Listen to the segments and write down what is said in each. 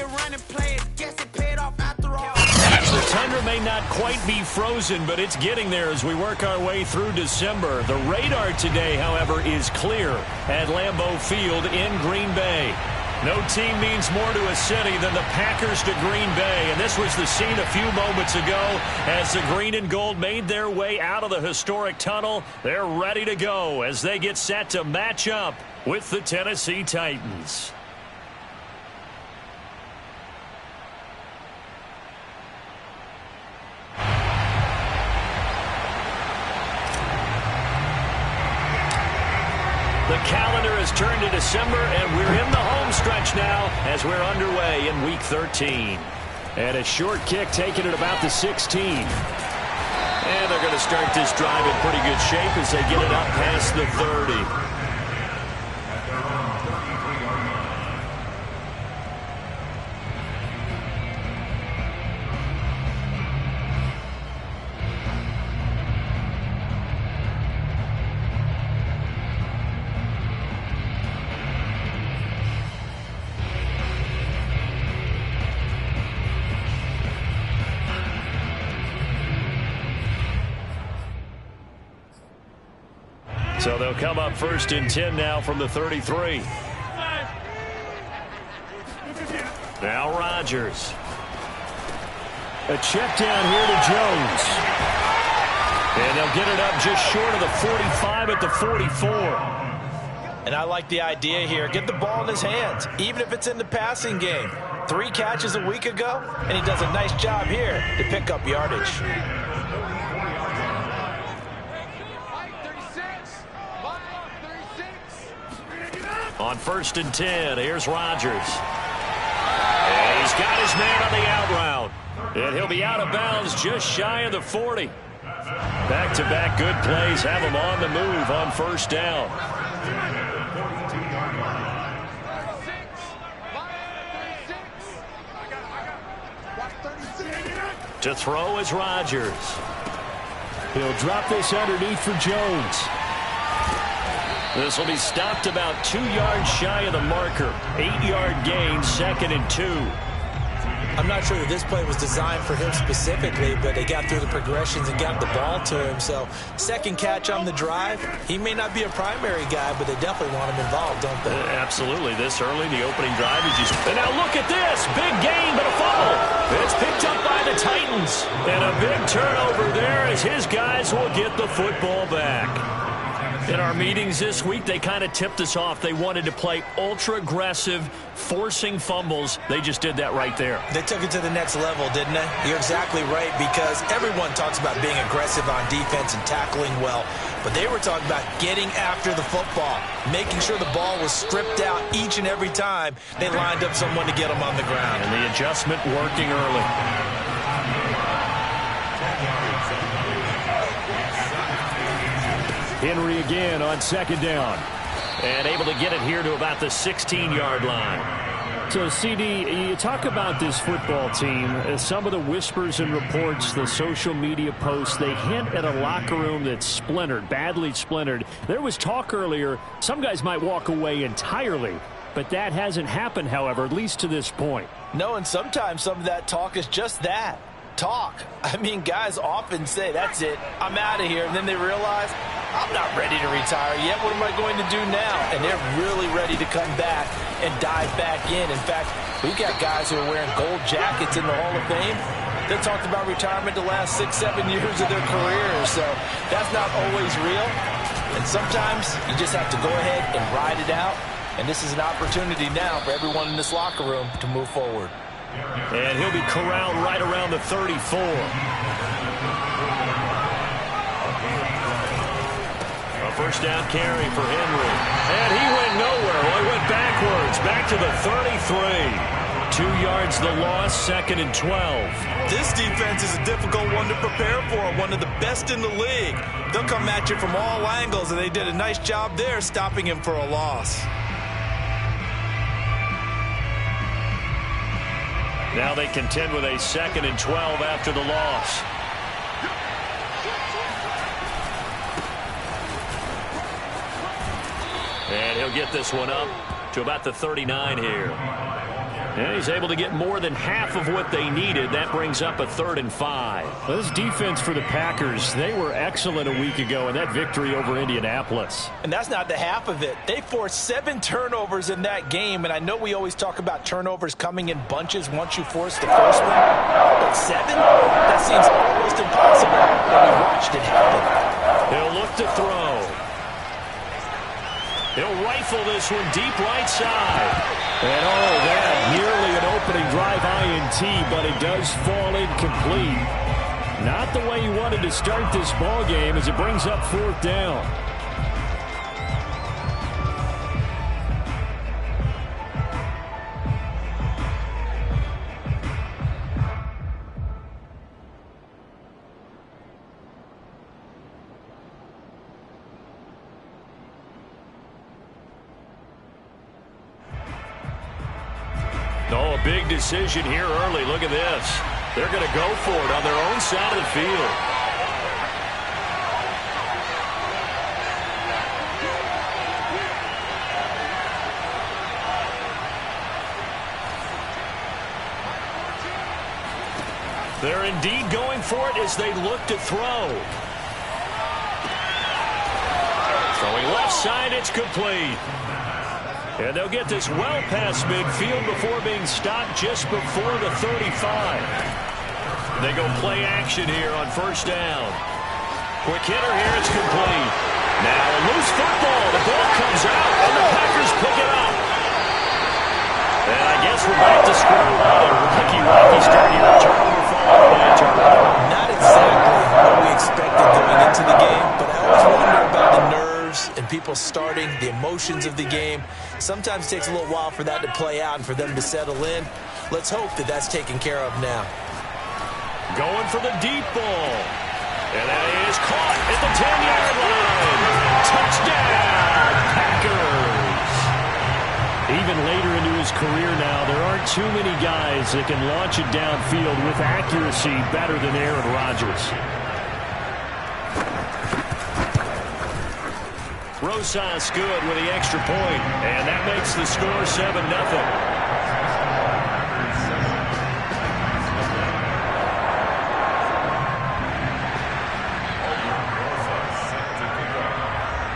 a running play. Guess it paid off after all. The tundra may not quite be frozen, but it's getting there as we work our way through December. The radar today, however, is clear at Lambeau Field in Green Bay. No team means more to a city than the Packers to Green Bay, and this was the scene a few moments ago as the green and gold made their way out of the historic tunnel. They're ready to go as they get set to match up with the Tennessee Titans. The calendar has turned to December, and we're in the home stretch now as we're underway in Week 13. And a short kick taken at about the 16. And they're going to start this drive in pretty good shape as they get it up past the 30. So they'll come up 1st and 10 now from the 33. Now Rodgers. A check down here to Jones. And they'll get it up just short of the 45 at the 44. And I like the idea here. Get the ball in his hands, even if it's in the passing game. 3 catches a week ago, and he does a nice job here to pick up yardage. On 1st and 10, here's Rodgers. And he's got his man on the out route. And he'll be out of bounds just shy of the 40. Back-to-back good plays have him on the move on 1st down. To throw is Rodgers. He'll drop this underneath for Jones. This will be stopped about 2 yards shy of the marker. 8-yard gain, 2nd and 2. I'm not sure that this play was designed for him specifically, but they got through the progressions and got the ball to him. So, second catch on the drive. He may not be a primary guy, but they definitely want him involved, don't they? Absolutely. This early, the opening drive is just... And now look at this. Big gain, but a fumble. It's picked up by the Titans. And a big turnover there as his guys will get the football back. In our meetings this week, they kind of tipped us off. They wanted to play ultra-aggressive, forcing fumbles. They just did that right there. They took it to the next level, didn't they? You're exactly right, because everyone talks about being aggressive on defense and tackling well. But they were talking about getting after the football, making sure the ball was stripped out each and every time they lined up someone to get them on the ground. And the adjustment working early. Henry again on 2nd down. And able to get it here to about the 16-yard line. So, CD, you talk about this football team. Some of the whispers and reports, the social media posts, they hint at a locker room that's splintered, badly splintered. There was talk earlier, some guys might walk away entirely. But that hasn't happened, however, at least to this point. No, and sometimes some of that talk is just that. Talk. I mean, guys often say, that's it, I'm out of here. And then they realize, I'm not ready to retire yet. What am I going to do now? And they're really ready to come back and dive back in. In fact, we've got guys who are wearing gold jackets in the Hall of Fame. They talked about retirement the last 6-7 years of their careers. So that's not always real. And sometimes you just have to go ahead and ride it out. And this is an opportunity now for everyone in this locker room to move forward. And he'll be corralled right around the 34. A 1st down carry for Henry. And he went nowhere. Well, he went backwards, back to the 33. 2 yards the loss, 2nd and 12. This defense is a difficult one to prepare for, one of the best in the league. They'll come at you from all angles, and they did a nice job there stopping him for a loss. Now they contend with a 2nd and 12 after the loss. And he'll get this one up to about the 39 here. And he's able to get more than half of what they needed. That brings up a 3rd and 5. Well, this defense for the Packers, they were excellent a week ago in that victory over Indianapolis. And that's not the half of it. They forced 7 turnovers in that game, and I know we always talk about turnovers coming in bunches once you force the first one. But 7? That seems almost impossible when we watched it happen. He'll look to throw. He'll rifle this one deep right side. And that nearly an opening drive INT, but it does fall incomplete. Not the way he wanted to start this ball game as it brings up 4th down. Oh, a big decision here early. Look at this. They're going to go for it on their own side of the field. They're indeed going for it as they look to throw. Throwing left side, it's complete. And they'll get this well past midfield before being stopped just before the 35. They go play action here on 1st down. Quick hitter here, it's complete. Now a loose football. The ball comes out, and the Packers pick it up. And I guess we're back to square one. A wacky start here. Turnover followed by a turnover. Not exactly what we expected going into the game, but I always wonder about the nerves and people starting, the emotions of the game. Sometimes it takes a little while for that to play out and for them to settle in. Let's hope that that's taken care of now. Going for the deep ball. And that is caught at the 10-yard line. Touchdown, Packers. Even later into his career now, there aren't too many guys that can launch it downfield with accuracy better than Aaron Rodgers. Rosas good with the extra point, and that makes the score 7-0.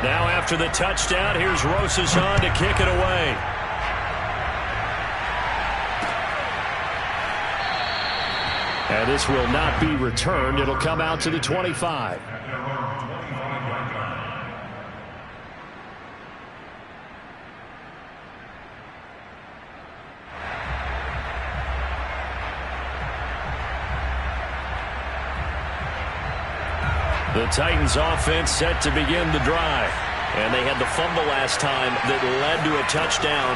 Now after the touchdown, here's Rosas on to kick it away. And this will not be returned. It'll come out to the 25. The Titans offense set to begin the drive. And they had the fumble last time that led to a touchdown.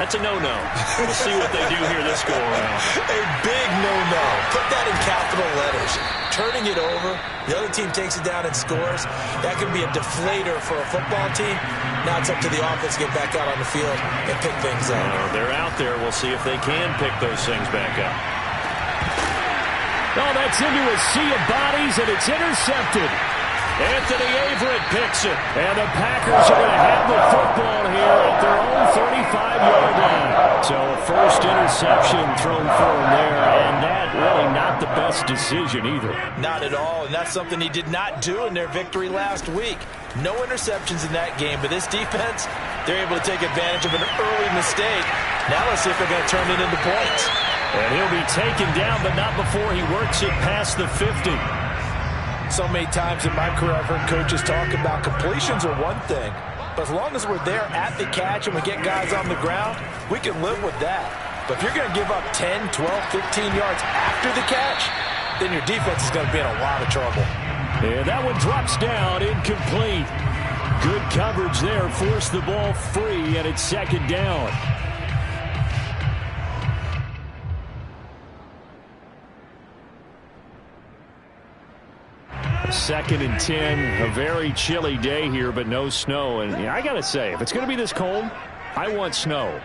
That's a no-no. We'll see what they do here this go-around. A big no-no. Put that in capital letters. Turning it over, the other team takes it down and scores. That can be a deflator for a football team. Now it's up to the offense to get back out on the field and pick things up. They're out there. We'll see if they can pick those things back up. Oh, that's into a sea of bodies, and it's intercepted. Anthony Averett picks it. And the Packers are going to have the football here at their own 35-yard line. So a first interception thrown for him there, and that really not the best decision either. Not at all, and that's something he did not do in their victory last week. No interceptions in that game, but this defense, they're able to take advantage of an early mistake. Now let's see if they're going to turn it into points. And he'll be taken down, but not before he works it past the 50. So many times in my career I've heard coaches talk about completions are one thing, but as long as we're there at the catch and we get guys on the ground, we can live with that. But if you're going to give up 10, 12, 15 yards after the catch, then your defense is going to be in a lot of trouble. And that one drops down, incomplete. Good coverage there, forced the ball free, and it's 2nd down. Second and 10, a very chilly day here, but no snow. And I got to say, if it's going to be this cold, I want snow.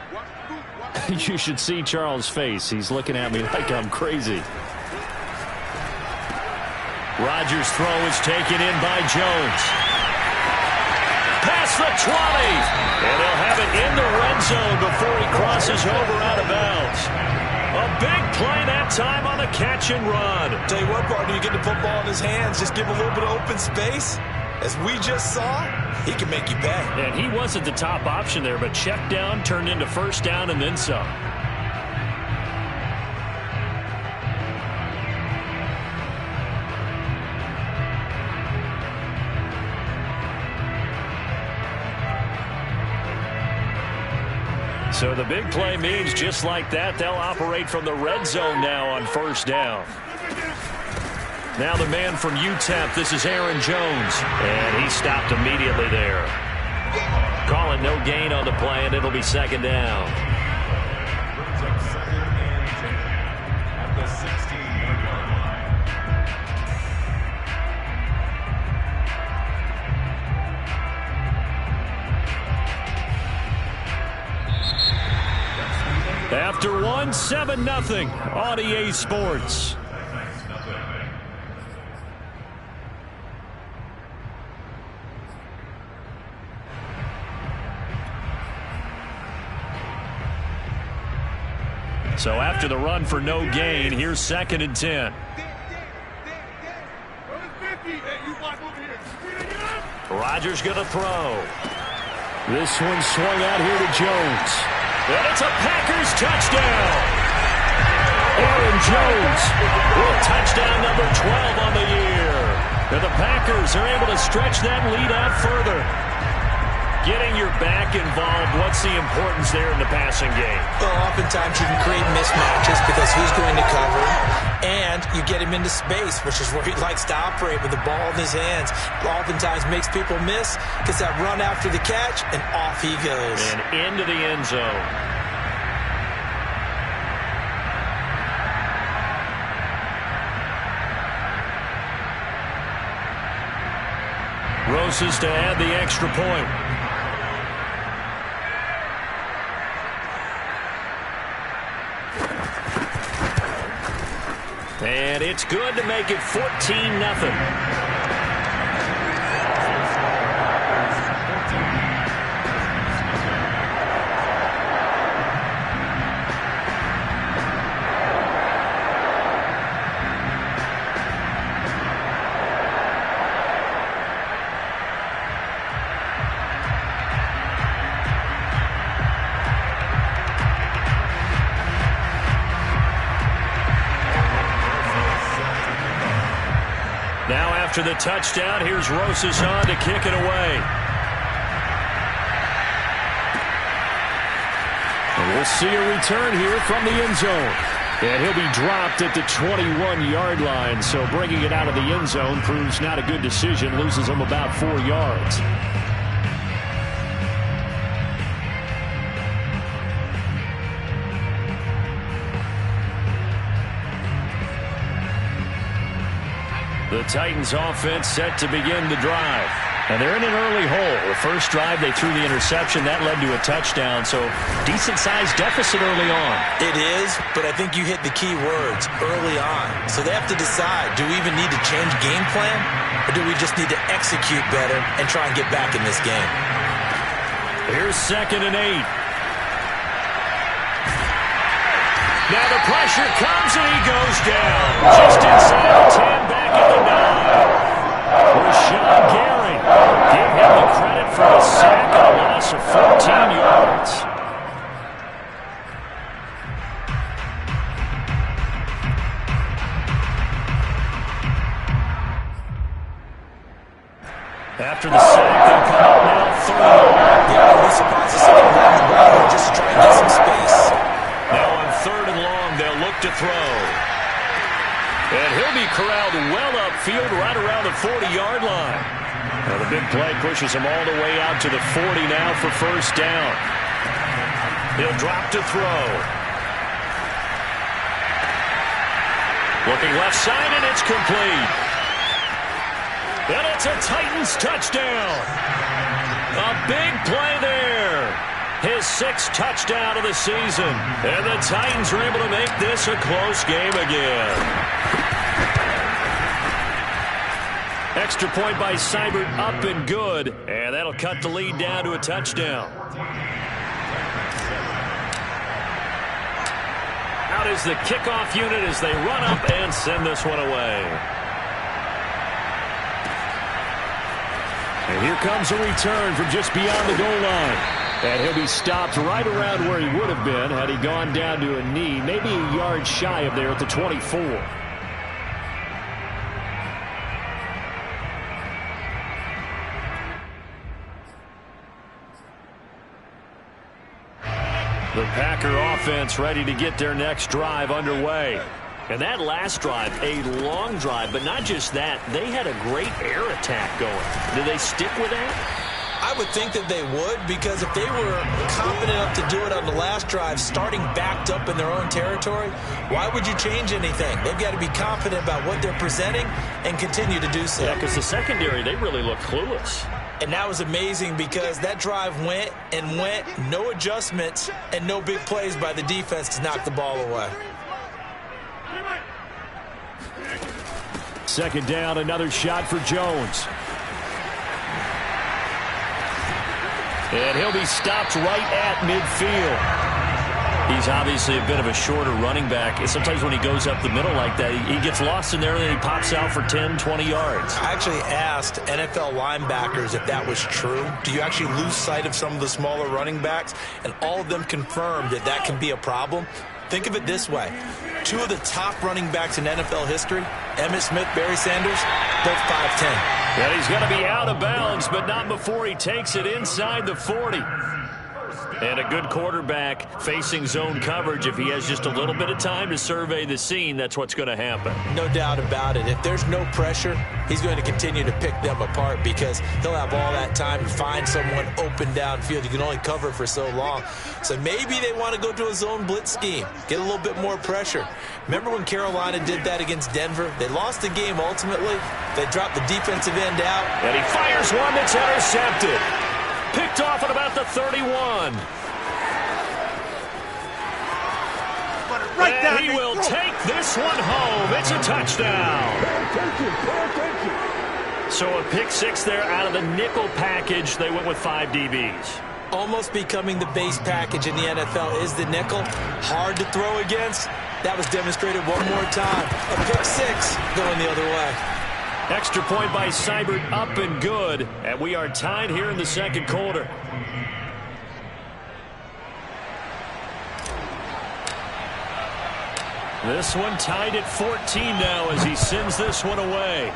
You should see Charles' face. He's looking at me like I'm crazy. Rodgers' throw is taken in by Jones. Past the 20. And he'll have it in the red zone before he crosses over out of bounds. play that time on the catch and run. Tell you what, partner, you get the football in his hands, just give him a little bit of open space. As we just saw, he can make you pay. And he wasn't the top option there, but check down turned into first down and then some. So the big play means just like that, they'll operate from the red zone now on first down. Now the man from UTEP, this is Aaron Jones. And he stopped immediately there. Calling no gain on the play, and it'll be second down. After one, 7-0 on EA Sports. So after the run for no gain, here's 2nd and 10. Rodgers going to throw. This one swung out here to Jones. And it's a Packers touchdown. Aaron Jones with touchdown number 12 on the year. And the Packers are able to stretch that lead out further. Getting your back involved, what's the importance there in the passing game? Well, oftentimes you can create mismatches because who's going to cover him, and you get him into space, which is where he likes to operate with the ball in his hands. Oftentimes makes people miss, gets that run after the catch, and off he goes. And into the end zone. Roses to add the extra point. And it's good to make it 14-0. Now after the touchdown, here's Roses on to kick it away. And we'll see a return here from the end zone. And he'll be dropped at the 21-yard line, so bringing it out of the end zone proves not a good decision, loses him about 4 yards. The Titans offense set to begin the drive. And they're in an early hole. The first drive, they threw the interception. That led to a touchdown, so decent-sized deficit early on. It is, but I think you hit the key words, early on. So they have to decide, do we even need to change game plan, or do we just need to execute better and try and get back in this game? Here's 2nd and 8. Now the pressure comes, and he goes down. Just inside the 10, back at the 9. Rashawn Gary. Give him the credit for a sack and a loss of 14 yards. After the sack, they'll come up now 3rd. Yeah, I'd be surprised to see them run the ball here just to try and get some space. Now on 3rd and long, they'll look to throw. And he'll be corralled well upfield right around the 40-yard line. Now the big play pushes him all the way out to the 40 now for first down. He'll drop to throw. Looking left side, and it's complete. And it's a Titans touchdown. A big play there. His 6th touchdown of the season. And the Titans are able to make this a close game again. Extra point by Seibert, up and good. And that'll cut the lead down to a touchdown. Out out is the kickoff unit as they run up and send this one away. And here comes a return from just beyond the goal line. And he'll be stopped right around where he would have been had he gone down to a knee, maybe a yard shy of there at the 24. The Packer offense ready to get their next drive underway. And that last drive, a long drive, but not just that. They had a great air attack going. Did they stick with that? I would think that they would, because if they were confident enough to do it on the last drive, starting backed up in their own territory, why would you change anything? They've got to be confident about what they're presenting and continue to do so. Yeah, because the secondary, they really looked clueless. And that was amazing because that drive went and went, no adjustments, and no big plays by the defense to knock the ball away. Second down, another shot for Jones. And he'll be stopped right at midfield. He's obviously a bit of a shorter running back. Sometimes when he goes up the middle like that, he gets lost in there and then he pops out for 10, 20 yards. I actually asked NFL linebackers if that was true. Do you actually lose sight of some of the smaller running backs? And all of them confirmed that that can be a problem. Think of it this way. Two of the top running backs in NFL history, Emmitt Smith, Barry Sanders, both 5'10". And he's going to be out of bounds, but not before he takes it inside the 40. And a good quarterback facing zone coverage. If he has just a little bit of time to survey the scene, that's what's going to happen. No doubt about it. If there's no pressure, he's going to continue to pick them apart because he'll have all that time to find someone open downfield. You can only cover for so long. So maybe they want to go to a zone blitz scheme, get a little bit more pressure. Remember when Carolina did that against Denver? They lost the game ultimately. They dropped the defensive end out. And he fires one that's intercepted. Picked off at about the 31. And he will take this one home. It's a touchdown. So a pick six there out of the nickel package. They went with 5 DBs. Almost becoming the base package in the NFL is the nickel. Hard to throw against. That was demonstrated one more time. A pick six going the other way. Extra point by Seibert, up and good. And we are tied here in the second quarter. This one tied at 14 now as he sends this one away.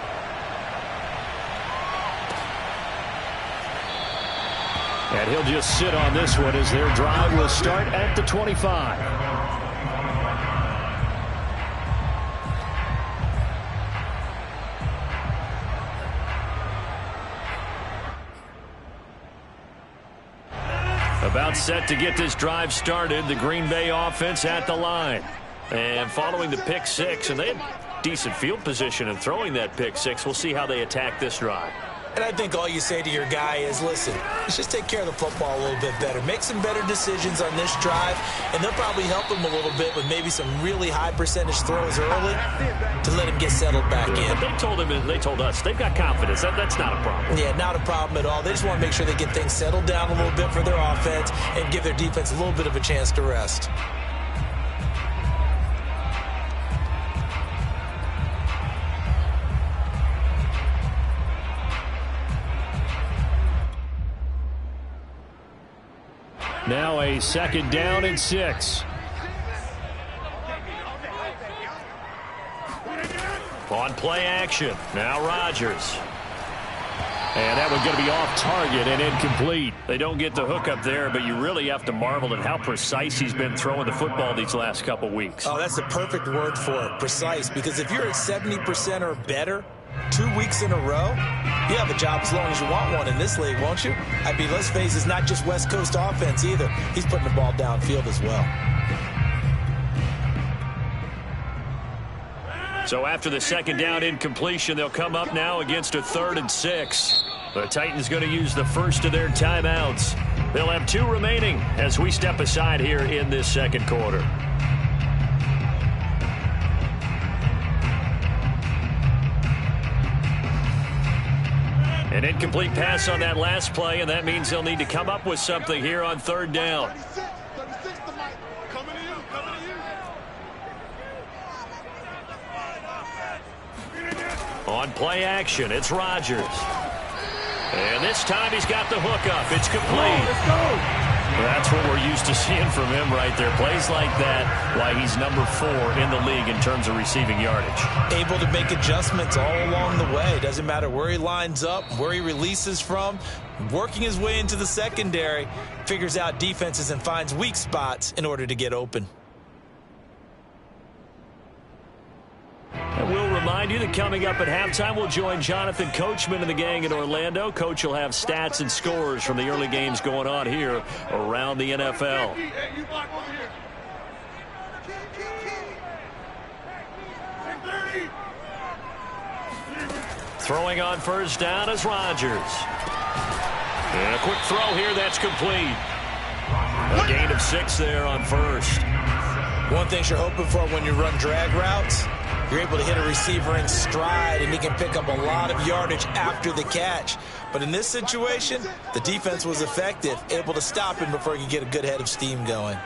And he'll just sit on this one as their drive will start at the 25. About set to get this drive started. The Green Bay offense at the line. And following the pick six, and they had decent field position in throwing that pick six. We'll see how they attack this drive. And I think all you say to your guy is, listen, let's just take care of the football a little bit better. Make some better decisions on this drive, and they'll probably help him a little bit with maybe some really high percentage throws early to let him get settled back in. But they told him, and they told us, they've got confidence. That's not a problem. Yeah, not a problem at all. They just want to make sure they get things settled down a little bit for their offense and give their defense a little bit of a chance to rest. Now a second down and 6. On play action. Now Rodgers. And that one's going to be off target and incomplete. They don't get the hook up there, but you really have to marvel at how precise he's been throwing the football these last couple weeks. Oh, that's the perfect word for it, precise. Because if you're at 70% or better 2 weeks in a row, you have a job as long as you want one in this league, won't you? I mean, let's face it, it's not just West Coast offense either. He's putting the ball downfield as well. So after the second down incompletion, they'll come up now against a 3rd and 6. The Titans going to use the first of their timeouts. They'll have 2 remaining as we step aside here in this second quarter. An incomplete pass on that last play, and that means they'll need to come up with something here on 3rd down. On play action, it's Rodgers. And this time he's got the hook up. It's complete. Let's go. That's what we're used to seeing from him right there. Plays like that, why he's number 4 in the league in terms of receiving yardage. Able to make adjustments all along the way. Doesn't matter where he lines up, where he releases from. Working his way into the secondary, figures out defenses and finds weak spots in order to get open. And we'll remind you that coming up at halftime, we'll join Jonathan Coachman and the gang in Orlando. Coach will have stats and scores from the early games going on here around the NFL. Throwing on first down is Rodgers. And a quick throw here, that's complete. A gain of 6 there on first. One thing you're hoping for when you run drag routes, you're able to hit a receiver in stride, and he can pick up a lot of yardage after the catch. But in this situation, the defense was effective, able to stop him before he could get a good head of steam going.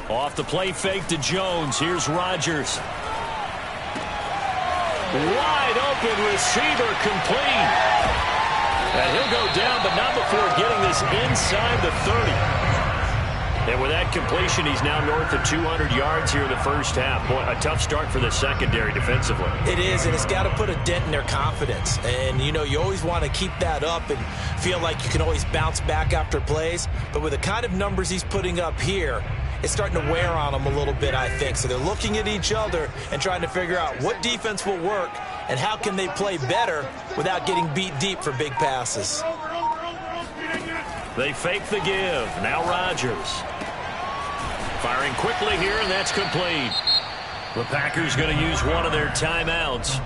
Off the play fake to Jones. Here's Rodgers. Wide open receiver, complete. And he'll go down, but not before getting this inside the 30. And with that completion, he's now north of 200 yards here in the first half. Boy, a tough start for the secondary defensively. It is, and it's got to put a dent in their confidence. And, you know, you always want to keep that up and feel like you can always bounce back after plays. But with the kind of numbers he's putting up here, it's starting to wear on them a little bit, I think. So they're looking at each other and trying to figure out what defense will work and how can they play better without getting beat deep for big passes. They fake the give. Now Rodgers. Firing quickly here, and that's complete. The Packers going to use one of their timeouts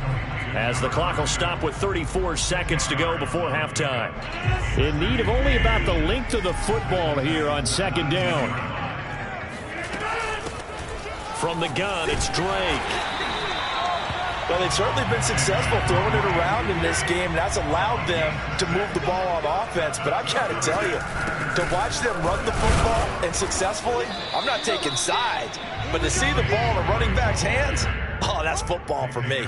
as the clock will stop with 34 seconds to go before halftime. In need of only about the length of the football here on second down. From the gun, it's Drake. Well, they've certainly been successful throwing it around in this game. That's allowed them to move the ball on offense. But I've got to tell you, to watch them run the football and successfully, I'm not taking sides. But to see the ball in a running back's hands, oh, that's football for me.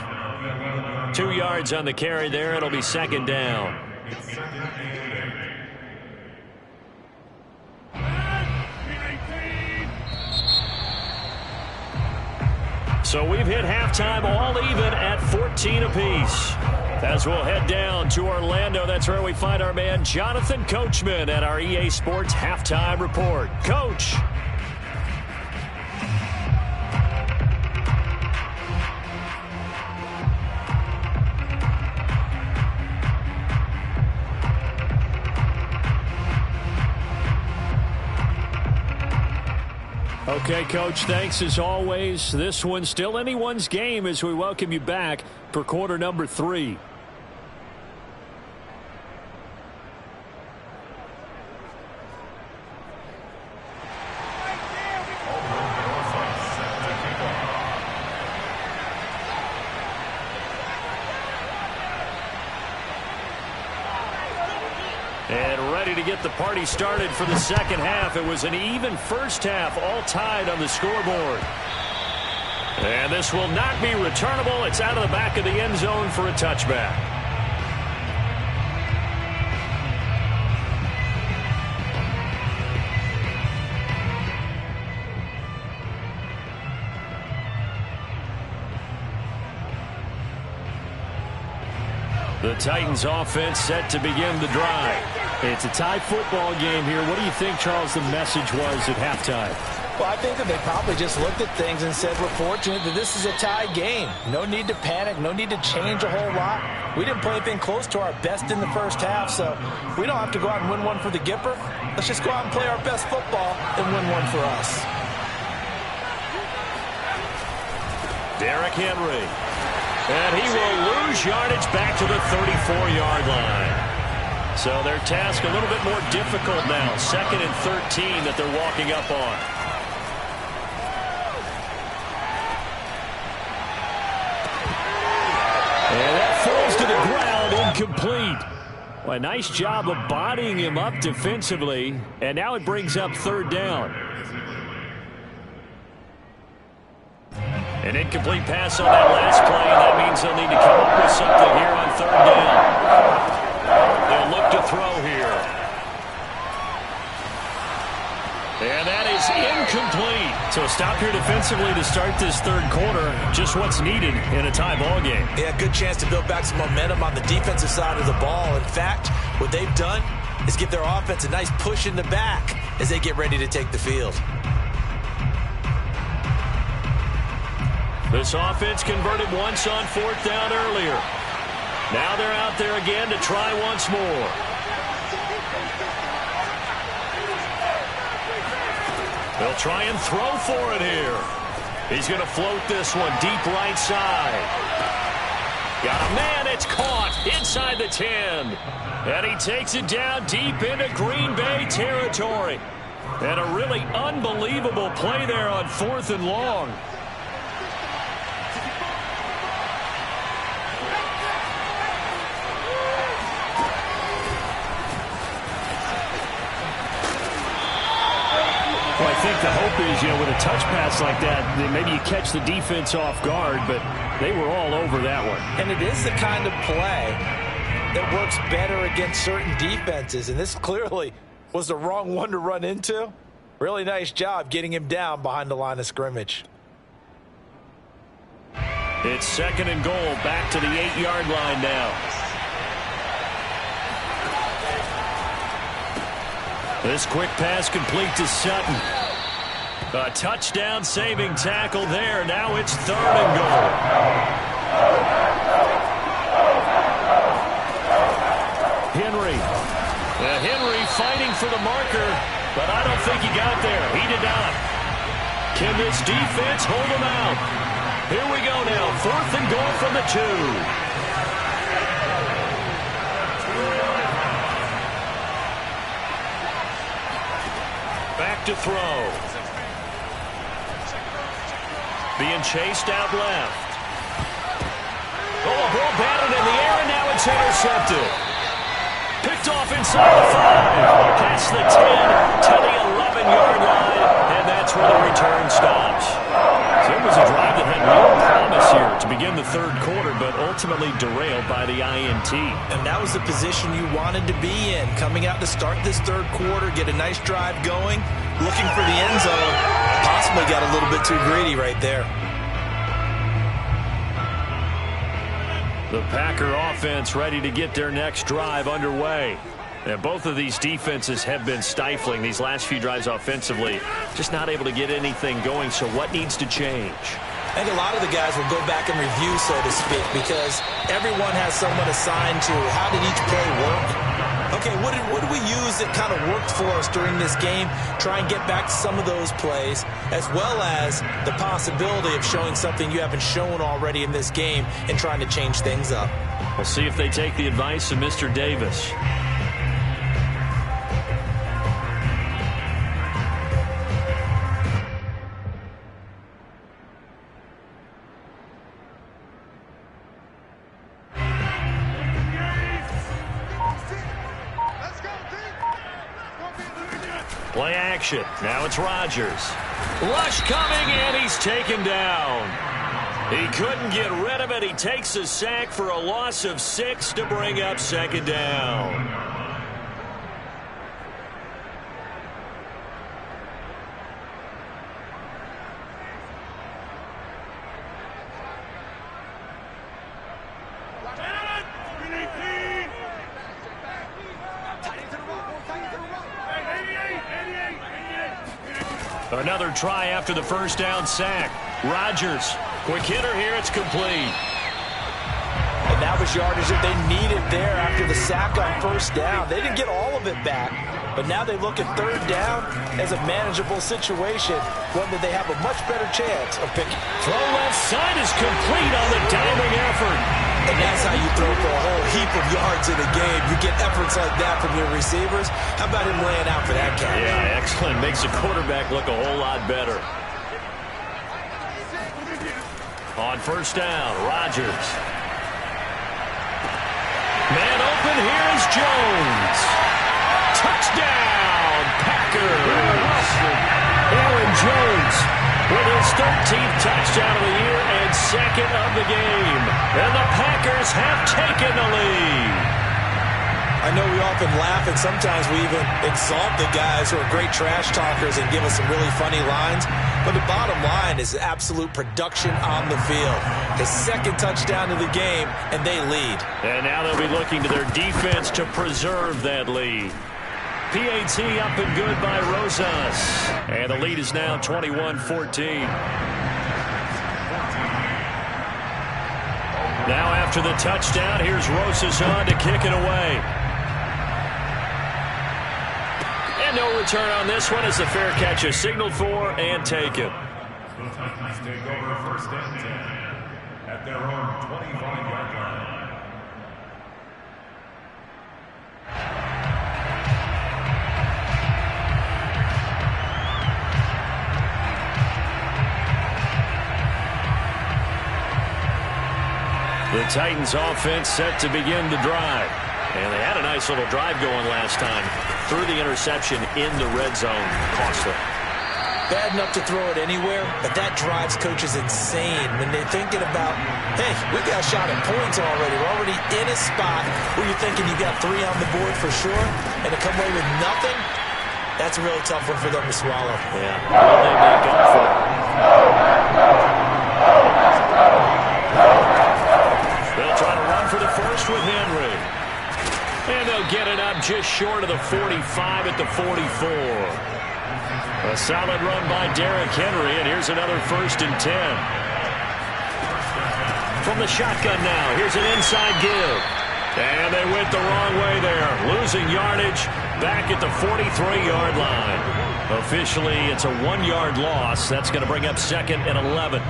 2 yards on the carry there. It'll be second down. So we've hit halftime all even at 14 apiece. As we'll head down to Orlando, that's where we find our man Jonathan Coachman at our EA Sports Halftime Report. Coach. Okay, Coach, thanks as always. This one's still anyone's game as we welcome you back for quarter number 3. And ready to get the party started for the second half. It was an even first half, all tied on the scoreboard. And this will not be returnable. It's out of the back of the end zone for a touchback. The Titans offense set to begin the drive. It's a tie football game here. What do you think, Charles, the message was at halftime? Well, I think that they probably just looked at things and said, we're fortunate that this is a tie game. No need to panic. No need to change a whole lot. We didn't play anything close to our best in the first half, so we don't have to go out and win one for the Gipper. Let's just go out and play our best football and win one for us. Derrick Henry. And he will lose yardage back to the 34-yard line. So their task a little bit more difficult now. 2nd and 13 that they're walking up on. And that falls to the ground, incomplete. Well, a nice job of bodying him up defensively. And now it brings up 3rd down. An incomplete pass on that last play, and that means they'll need to come up with something here on third down. They'll look to throw here. And that is incomplete. So a stop here defensively to start this third quarter. Just what's needed in a tie ball game. Yeah, good chance to build back some momentum on the defensive side of the ball. In fact, what they've done is give their offense a nice push in the back as they get ready to take the field. This offense converted once on fourth down earlier. Now they're out there again to try once more. They'll try and throw for it here. He's going to float this one deep right side. Got a man, it's caught inside the 10. And he takes it down deep into Green Bay territory. And a really unbelievable play there on fourth and long. Well, I think the hope is, with a touch pass like that, maybe you catch the defense off guard, but they were all over that one. And it is the kind of play that works better against certain defenses, and this clearly was the wrong one to run into. Really nice job getting him down behind the line of scrimmage. It's second and goal, back to the 8-yard line now. This quick pass complete to Sutton. A touchdown-saving tackle there. Now it's third and goal. Henry fighting for the marker, but I don't think he got there. He did not. Can this defense hold him out? Here we go now. Fourth and goal from the 2. Back to throw. Being chased out left. Oh, a ball batted in the air, and now it's intercepted. Picked off inside the 5. Past the 10 to the 11-yard line, and that's where the return stops. So it was a drive that had real promise here to begin the third quarter, but ultimately derailed by the INT. And that was the position you wanted to be in. Coming out to start this third quarter, get a nice drive going, looking for the end zone. Possibly got a little bit too greedy right there. The Packer offense ready to get their next drive underway. And both of these defenses have been stifling these last few drives offensively. Just not able to get anything going, so what needs to change? I think a lot of the guys will go back and review, so to speak, because everyone has someone assigned to how did each play work. Okay, what did we use that kind of worked for us during this game? Try and get back to some of those plays, as well as the possibility of showing something you haven't shown already in this game and trying to change things up. We'll see if they take the advice of Mr. Davis. Play action. Now it's Rodgers. Rush coming, and he's taken down. He couldn't get rid of it. He takes a sack for a loss of 6 to bring up second down. Another try after the first down sack. Rodgers, quick hitter here, it's complete. And that was yardage that they needed there after the sack on first down. They didn't get all of it back, but now they look at third down as a manageable situation, one that they have a much better chance of picking. Throw left side is complete on the diving effort. And that's how you throw for a whole heap of yards in a game. You get efforts like that from your receivers. How about him laying out for that catch? Yeah, excellent. Makes the quarterback look a whole lot better. On first down, Rodgers. Man open, here is Jones. Touchdown, Packers. Aaron Jones with his his 13th touchdown of the year and second of the game. And the Packers have taken the lead. I know we often laugh, and sometimes we even exalt the guys who are great trash talkers and give us some really funny lines. But the bottom line is absolute production on the field. His second touchdown of the game, and they lead. And now they'll be looking to their defense to preserve that lead. PAT up and good by Rosas. And the lead is now 21-14. Now after the touchdown, here's Rosas on to kick it away. And no return on this one as the fair catch is signaled for and taken. The Titans take over first and 10 at their own 25-yard line. The Titans offense set to begin the drive. And they had a nice little drive going last time. Threw the interception in the red zone. Costly. Bad enough to throw it anywhere, but that drives coaches insane when they're thinking about, hey, we got a shot at points already. We're already in a spot where you're thinking you got 3 on the board for sure, and to come away with nothing, that's a really tough one for them to swallow. Yeah, will they make up for it? They'll try to run for the first with Henry. And they'll get it up just short of the 45 at the 44. A solid run by Derrick Henry, and here's another 1st and 10. From the shotgun now, here's an inside give. And they went the wrong way there, losing yardage back at the 43-yard line. Officially, it's a 1-yard loss. That's going to bring up 2nd and 11.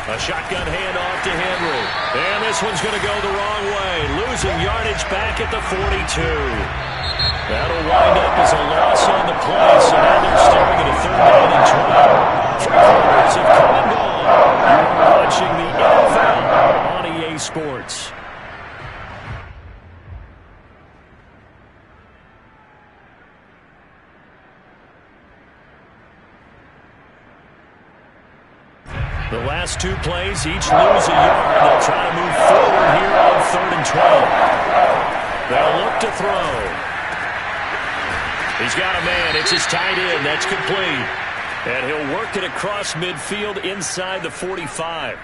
A shotgun handoff to Henry. And this one's going to go the wrong way. Losing yardage back at the 42. That'll wind up as a loss on the play. So now they're staring at a 3rd down and 12. 3 quarters have come and gone. You're watching the NFL on EA Sports. The last 2 plays, each lose a yard. They'll try to move forward here on 3rd and 12. They'll look to throw. He's got a man. It's his tight end. That's complete. And he'll work it across midfield inside the 45.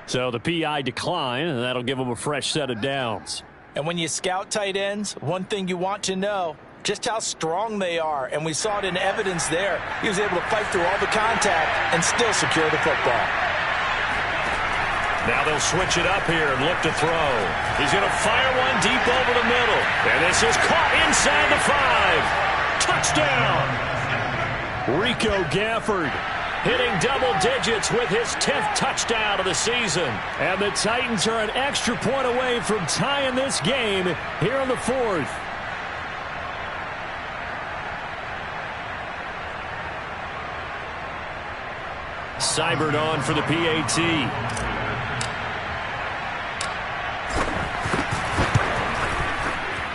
So the PI decline, and that'll give him a fresh set of downs. And when you scout tight ends, one thing you want to know, just how strong they are, and we saw it in evidence there. He was able to fight through all the contact and still secure the football. Now they'll switch it up here and look to throw. He's going to fire one deep over the middle. And this is caught inside the 5. Touchdown! Rico Gafford hitting double digits with his 10th touchdown of the season. And the Titans are an extra point away from tying this game here on the 4th. Seibert on for the PAT.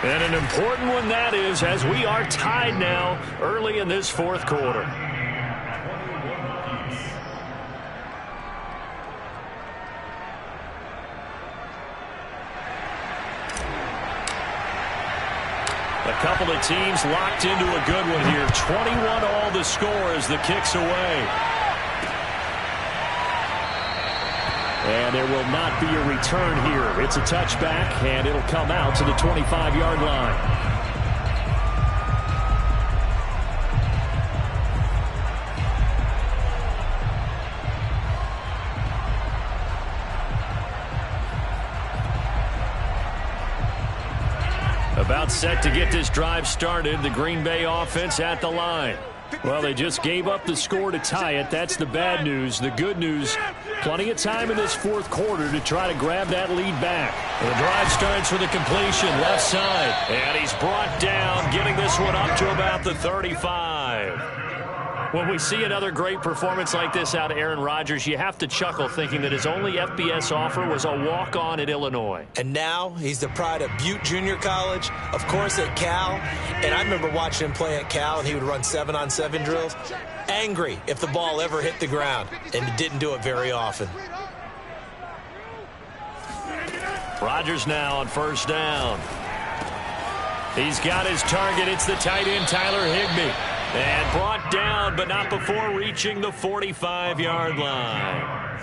And an important one that is, as we are tied now early in this 4th quarter. A couple of teams locked into a good one here. 21 all the score as the kick's away. And there will not be a return here. It's a touchback, and it'll come out to the 25-yard line. About set to get this drive started. The Green Bay offense at the line. Well, they just gave up the score to tie it. That's the bad news. The good news, plenty of time in this 4th quarter to try to grab that lead back. The drive starts with a completion left side. And he's brought down, getting this one up to about the 35. When we see another great performance like this out of Aaron Rodgers, you have to chuckle thinking that his only FBS offer was a walk-on at Illinois. And now he's the pride of Butte Junior College, of course at Cal. And I remember watching him play at Cal, and he would run 7-on-7 drills. Angry if the ball ever hit the ground, and didn't do it very often. Rodgers now on first down. He's got his target. It's the tight end, Tyler Higbee. And brought down, but not before reaching the 45-yard line.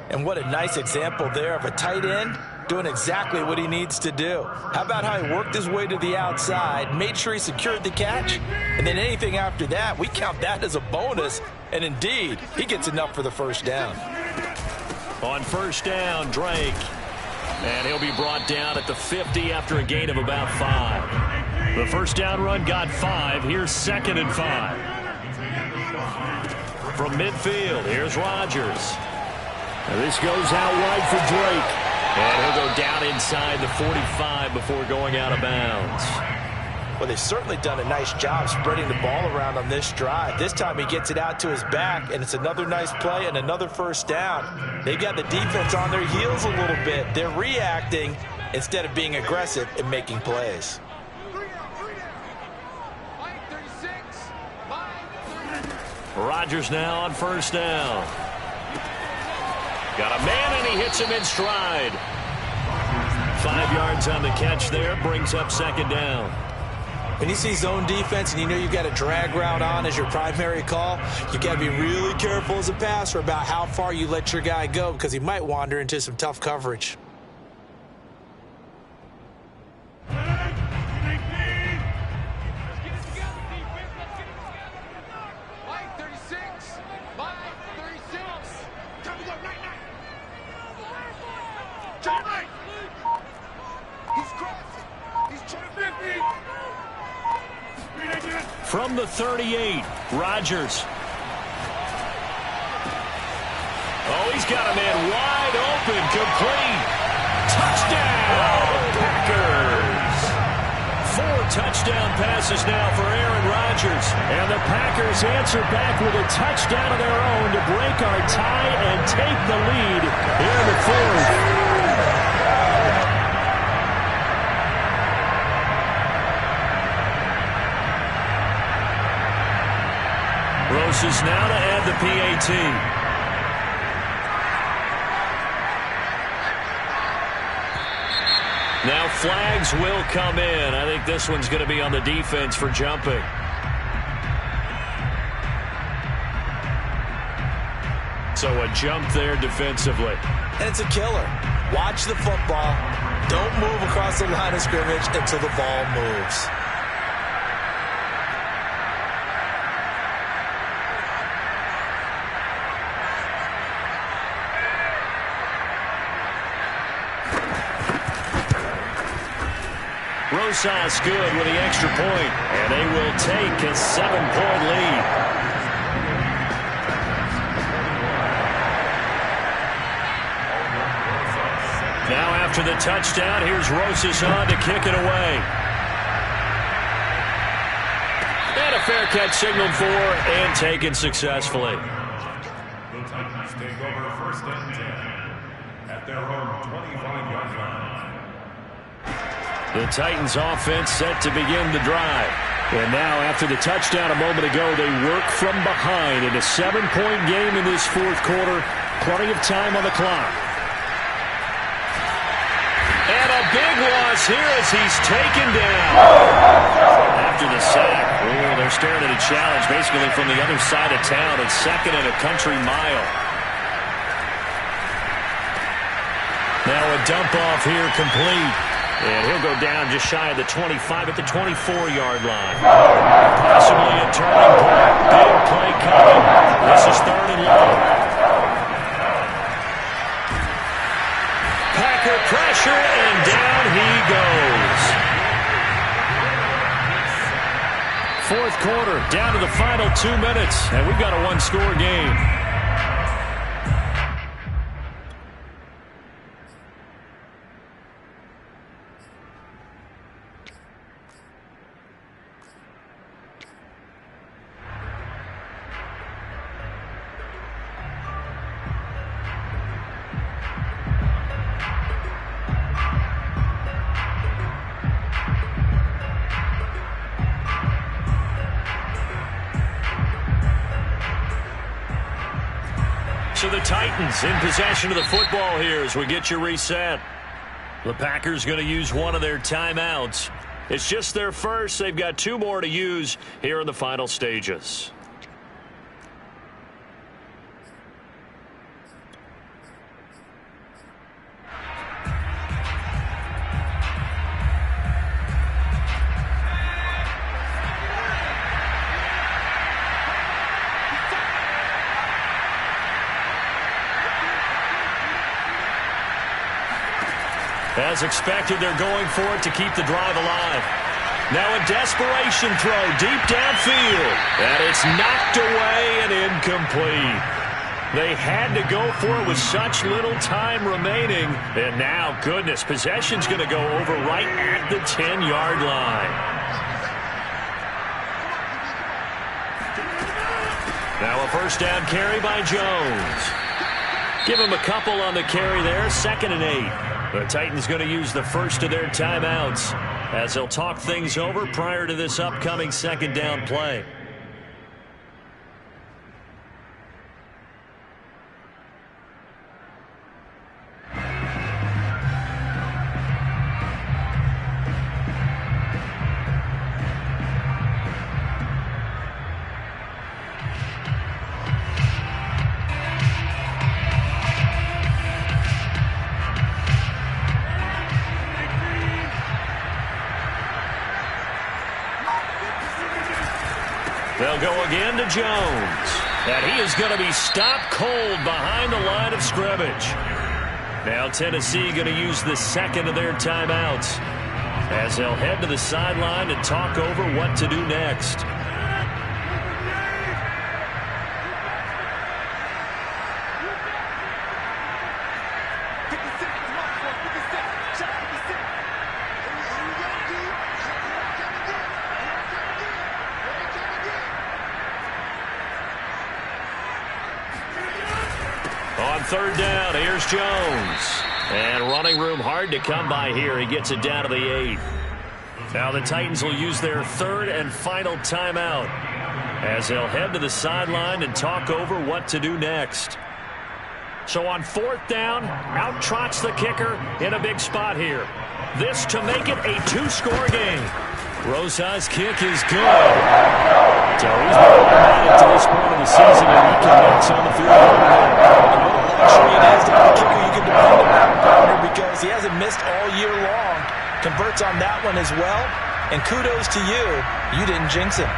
And what a nice example there of a tight end doing exactly what he needs to do. How about how he worked his way to the outside, made sure he secured the catch, and then anything after that, we count that as a bonus. And indeed, he gets enough for the first down. On first down, Drake. And he'll be brought down at the 50 after a gain of about 5. The first down run got 5. Here's 2nd and 5. From midfield, here's Rodgers. And this goes out wide for Drake. And he'll go down inside the 45 before going out of bounds. Well, they've certainly done a nice job spreading the ball around on this drive. This time he gets it out to his back, and it's another nice play and another first down. They've got the defense on their heels a little bit. They're reacting instead of being aggressive and making plays. Rodgers now on first down. Got a man, and he hits him in stride. 5 yards on the catch there, brings up 2nd down. When you see zone defense and you know you've got a drag route on as your primary call, you got to be really careful as a passer about how far you let your guy go, because he might wander into some tough coverage. From the 38, Rodgers. Oh, he's got a man wide open, complete. Touchdown, Packers. 4 touchdown passes now for Aaron Rodgers. And the Packers answer back with a touchdown of their own to break our tie and take the lead here in the 4th. Roses now to add the PAT. Now flags will come in. I think this one's going to be on the defense for jumping. So a jump there defensively. And it's a killer. Watch the football. Don't move across the line of scrimmage until the ball moves. Rosas good with the extra point, and they will take a 7-point lead. Now after the touchdown, here's Rosas on to kick it away. And a fair catch signaled for and taken successfully. The Titans take over 1st and 10 at their own 25-yard line. The Titans offense set to begin the drive. And now after the touchdown a moment ago, they work from behind in a 7-point game in this 4th quarter. Plenty of time on the clock. And a big loss here as he's taken down. After the sack, they're staring at a challenge basically from the other side of town. It's 2nd and a country mile. Now a dump off here complete. And he'll go down just shy of the 25 at the 24-yard line. Possibly a turning point. Big play coming. This is 3rd and long. Packer pressure, and down he goes. 4th quarter, down to the final 2 minutes, and we've got a 1-score game. the Titans in possession of the football here as we get you reset. The Packers going to use one of their timeouts. It's just their first. They've got 2 more to use here in the final stages. As expected, they're going for it to keep the drive alive. Now a desperation throw deep downfield. And it's knocked away and incomplete. They had to go for it with such little time remaining. And now, goodness, possession's going to go over right at the 10-yard line. Now a first down carry by Jones. Give him a couple on the carry there, 2nd and 8. The Titans going to use the first of their timeouts as they'll talk things over prior to this upcoming 2nd down play. They'll go again to Jones. And he is going to be stopped cold behind the line of scrimmage. Now Tennessee going to use the 2nd of their timeouts as they'll head to the sideline to talk over what to do next. On 3rd down, here's Jones. And running room hard to come by here. He gets it down to the 8. Now the Titans will use their 3rd and final timeout as they'll head to the sideline and talk over what to do next. So on 4th down, out trots the kicker in a big spot here. This to make it a 2-score game. Rosa's kick is good. So he's been automatic to this point of the season, and he connects on the field. Luxury it is to have a kicker you can depend on, because he hasn't missed all year long. Converts on that one as well, and kudos to you. You didn't jinx him.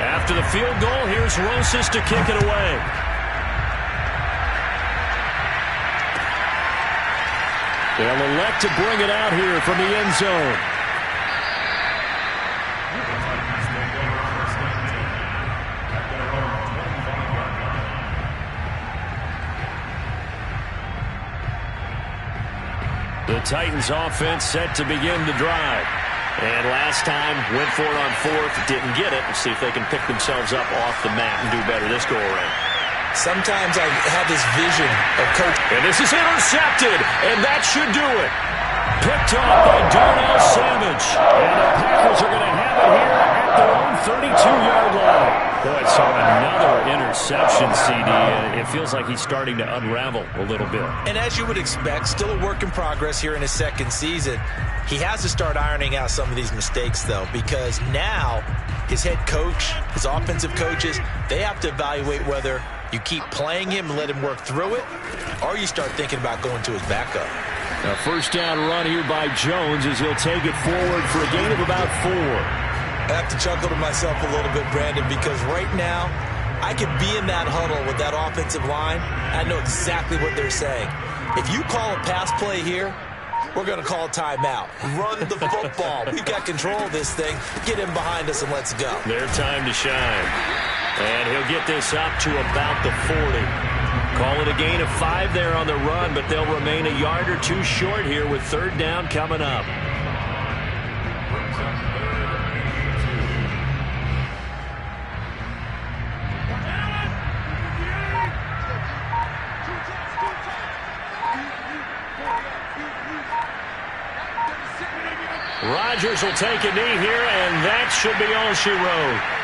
After the field goal, here's Rosas to kick it away. They'll elect to bring it out here from the end zone. The Titans offense set to begin the drive. And last time, went for it on 4th, didn't get it. We'll see if they can pick themselves up off the mat and do better this go-around. Sometimes I have this vision of coach. And this is intercepted, and that should do it. Picked off by Darnell Savage. And the Packers are going to have it here at their own 32-yard line. Boy, so another interception, CD, and it feels like he's starting to unravel a little bit. And as you would expect, still a work in progress here in his 2nd season. He has to start ironing out some of these mistakes, though, because now his head coach, his offensive coaches, they have to evaluate whether you keep playing him and let him work through it, or you start thinking about going to his backup. A first down run here by Jones as he'll take it forward for a gain of about 4. I have to chuckle to myself a little bit, Brandon, because right now I could be in that huddle with that offensive line. I know exactly what they're saying. If you call a pass play here, we're going to call a timeout. Run the football. We've got control of this thing. Get him behind us and let's go. Their time to shine. And he'll get this up to about the 40. Call it a gain of 5 there on the run, but they'll remain a yard or 2 short here with 3rd down coming up. Rodgers will take a knee here, and that should be all she wrote.